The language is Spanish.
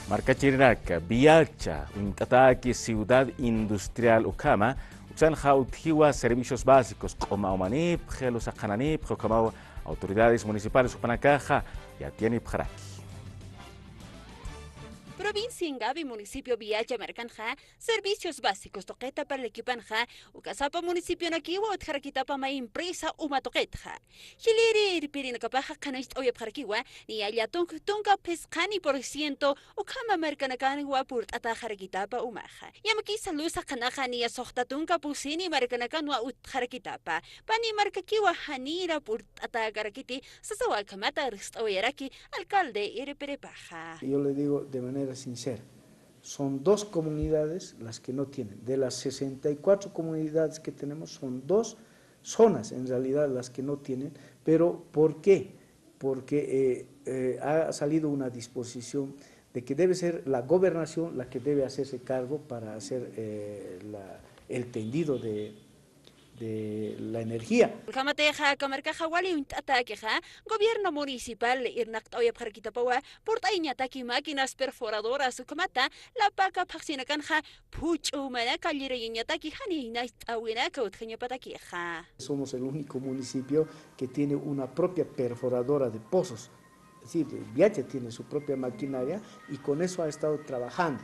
Marca Chirinaca, Viacha, Untataki, Ciudad Industrial Ucama, Uxan Jautiwa, Servicios Básicos, como Omanip, Gelos Akananip, como autoridades municipales Upanacaja, Yatianip Jaraki. Provincia Ingavi, municipio Viacha Mercanja, servicios básicos toqueta para el equipanja, Ucasapa municipio Nakiwa, Tjarakitapa ma empresa Uma toquetja. Hiliri Pirinacapaja Canist Oya Parkiwa, ni allá tunca pescani por ciento, Ucama Mercanacaniwa purt Atajarakitapa Umaja. Yamaki salusa Kanaja ni a Sohta tunca pusini Mercanacanua Utjarakitapa, Pani Marcakiwa Hanira purt Atagarakiti, Sasawa Kamata Ristoyaraki, alcalde Iriperepaja. Yo le digo de manera sincera, son dos comunidades las que no tienen. De las 64 comunidades que tenemos, son dos zonas en realidad las que no tienen. Pero ¿por qué? Porque ha salido una disposición de que debe ser la gobernación la que debe hacerse cargo para hacer el tendido de la energía. Kamateja, Kamarcaja, Wali, Ataqueja, gobierno municipal, Irnactoya Parquitapawa, Portaña Taki, máquinas perforadoras, Kamata, La Paca Paxinacanja, Puchu, Manaca, Liriñataki, Hani, Night Awinaka, Utjañapataqueja. Somos el único municipio que tiene una propia perforadora de pozos. Es decir, Viacha tiene su propia maquinaria y con eso ha estado trabajando.